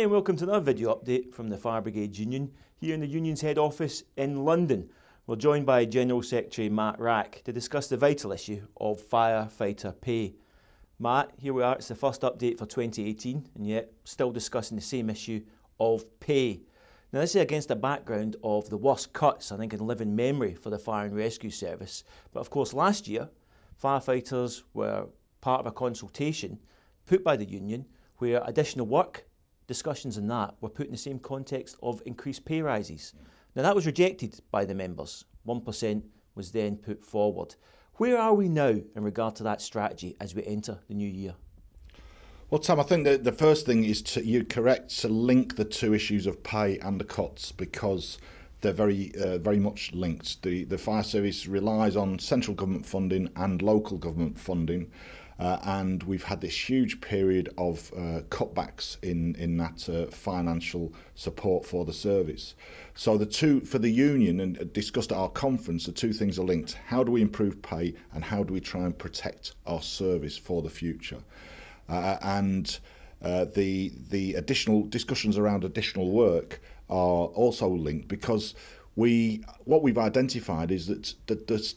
Hi and welcome to another video update from the Fire Brigade Union here in the Union's head office in London. We're joined by General Secretary Matt Wrack to discuss the vital issue of firefighter pay. Matt, here we are, it's the first update for 2018 and yet still discussing the same issue of pay. Now this is against a background of the worst cuts I think in living memory for the fire and rescue service. But of course last year firefighters were part of a consultation put by the union where additional work, discussions on that were put in the same context of increased pay rises. Now that was rejected by the members. 1% was then put forward. Where are we now in regard to that strategy as we enter the new year? Well, Tom, I think that the first thing is you're correct to link the two issues of pay and the cuts because they're very much linked. The fire service relies on central government funding and local government funding. And we've had this huge period of cutbacks in that financial support for the service. So the two, for the union, and discussed at our conference, the two things are linked. How do we improve pay and how do we try and protect our service for the future? The additional discussions around additional work are also linked because what we've identified is that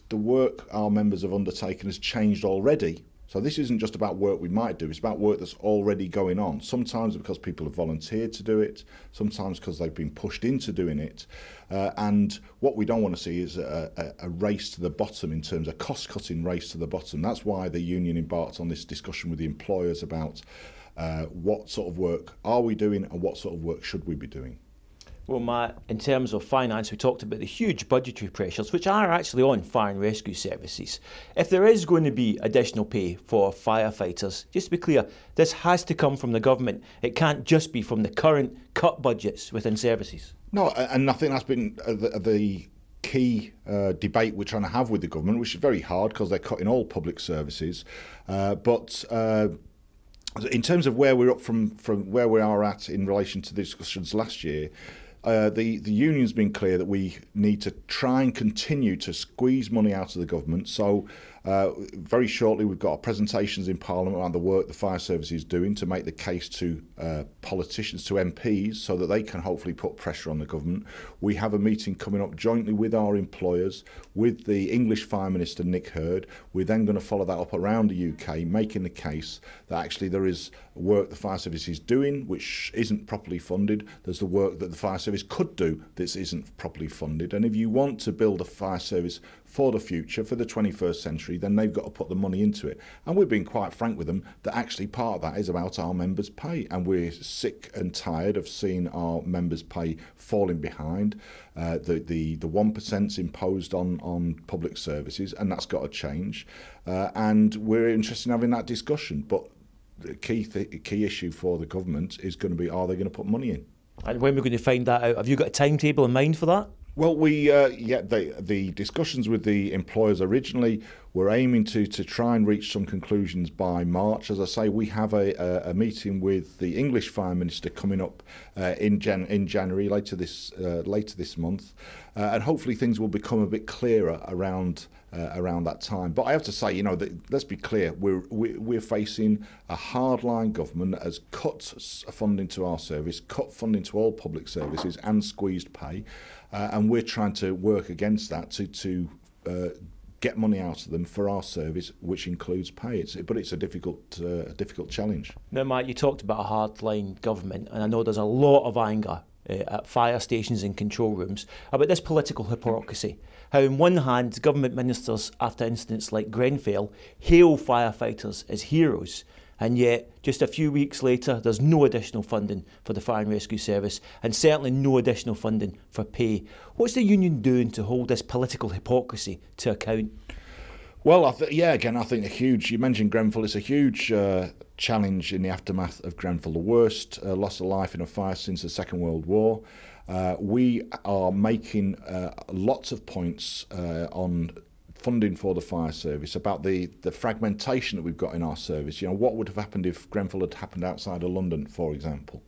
the work our members have undertaken has changed already. So this isn't just about work we might do, it's about work that's already going on. Sometimes because people have volunteered to do it, sometimes because they've been pushed into doing it. And what we don't want to see is a race to the bottom in terms of cost-cutting race to the bottom. That's why the union embarked on this discussion with the employers about what sort of work are we doing and what sort of work should we be doing. Well, Matt, in terms of finance, we talked about the huge budgetary pressures which are actually on fire and rescue services. If there is going to be additional pay for firefighters, just to be clear, this has to come from the government. It can't just be from the current cut budgets within services. No, and I think that's been the key debate we're trying to have with the government, which is very hard because they're cutting all public services. But in terms of where we're up from where we are at in relation to the discussions last year, the union's been clear that we need to try and continue to squeeze money out of the government. So very shortly we've got presentations in Parliament around the work the fire service is doing to make the case to politicians, to MPs, so that they can hopefully put pressure on the government. We have a meeting coming up jointly with our employers, with the English Fire Minister Nick Hurd. We're then going to follow that up around the UK, making the case that actually there is work the fire service is doing which isn't properly funded. There's the work that the fire service could do that isn't properly funded. And if you want to build a fire service for the future, for the 21st century, then they've got to put the money into it. And we've been quite frank with them that actually part of that is about our members' pay. And we're sick and tired of seeing our members' pay falling behind. The 1% imposed on public services, and that's got to change. And we're interested in having that discussion. But the key issue for the government is going to be, are they going to put money in? And when we're going to find that out, have you got a timetable in mind for that? Well, the discussions with the employers originally were aiming to try and reach some conclusions by March. As I say, we have a meeting with the English Fire Minister coming up in January, later this month, and hopefully things will become a bit clearer around that time. But I have to say, let's be clear, we're facing a hardline government that has cut funding to our service, cut funding to all public services, and squeezed pay. And we're trying to work against that to get money out of them for our service, which includes pay. But it's a difficult challenge. Now, Matt, you talked about a hardline government, and I know there's a lot of anger at fire stations and control rooms about this political hypocrisy. How on one hand, government ministers, after incidents like Grenfell, hail firefighters as heroes, and yet just a few weeks later there's no additional funding for the fire and rescue service and certainly no additional funding for pay. What's the union doing to hold this political hypocrisy to account? Well, I think you mentioned Grenfell, it's a huge challenge in the aftermath of Grenfell, the worst loss of life in a fire since the Second World War. We are making lots of points on funding for the fire service, about the fragmentation that we've got in our service. What would have happened if Grenfell had happened outside of London, for example?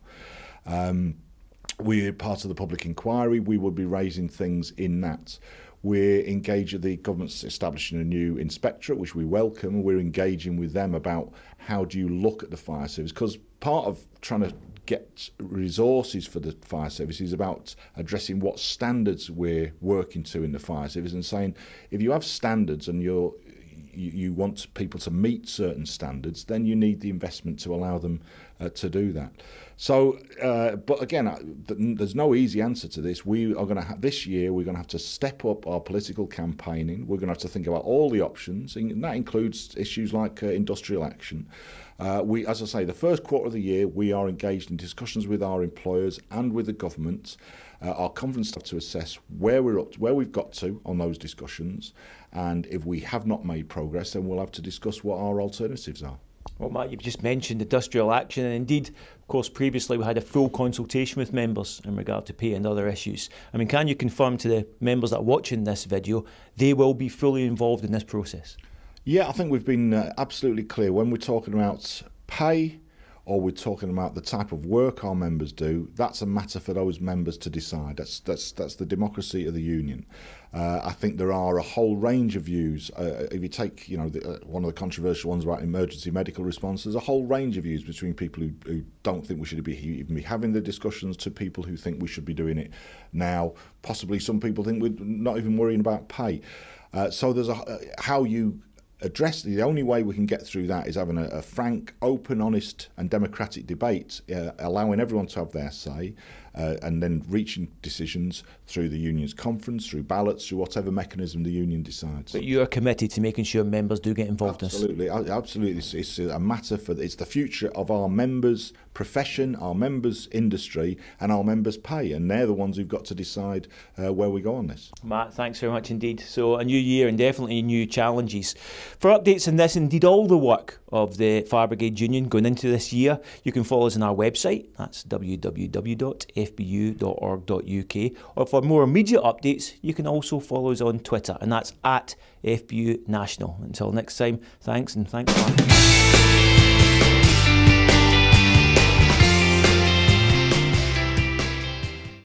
We're part of the public inquiry. We would be raising things in that. We're engaged, the government's establishing a new inspectorate, which we welcome. We're engaging with them about how do you look at the fire service, because part of trying to get resources for the fire service is about addressing what standards we're working to in the fire service, and saying if you have standards and you want people to meet certain standards, then you need the investment to allow them to do that. So, but again, there's no easy answer to this. We are going to this year we're going to have to step up our political campaigning. We're going to have to think about all the options, and that includes issues like industrial action. As I say, the first quarter of the year we are engaged in discussions with our employers and with the government. Our conference staff to assess where we've got to on those discussions, and if we have not made progress, then we'll have to discuss what our alternatives are. Well, Matt, you've just mentioned industrial action, and indeed, of course, previously we had a full consultation with members in regard to pay and other issues. I mean, can you confirm to the members that are watching this video, they will be fully involved in this process? Yeah, I think we've been absolutely clear. When we're talking about pay, or we're talking about the type of work our members do, that's a matter for those members to decide. That's the democracy of the union. I think there are a whole range of views. If you take, one of the controversial ones about emergency medical response, there's a whole range of views between people who don't think we should even be having the discussions to people who think we should be doing it now. Possibly some people think we're not even worrying about pay. So there's how you address the only way we can get through that is having a frank, open, honest and democratic debate, allowing everyone to have their say, and then reaching decisions through the union's conference, through ballots, through whatever mechanism the union decides. But you are committed to making sure members do get involved in this? Absolutely. It's a matter it's the future of our members' profession, our members' industry and our members' pay, and they're the ones who've got to decide where we go on this. Matt, thanks very much indeed. So a new year and definitely new challenges. For updates on this, indeed all the work of the Fire Brigade Union going into this year, you can follow us on our website, that's www.fbu.org.uk, or for more immediate updates you can also follow us on Twitter, and that's @FBU National. Until next time, thanks, and thanks Mark.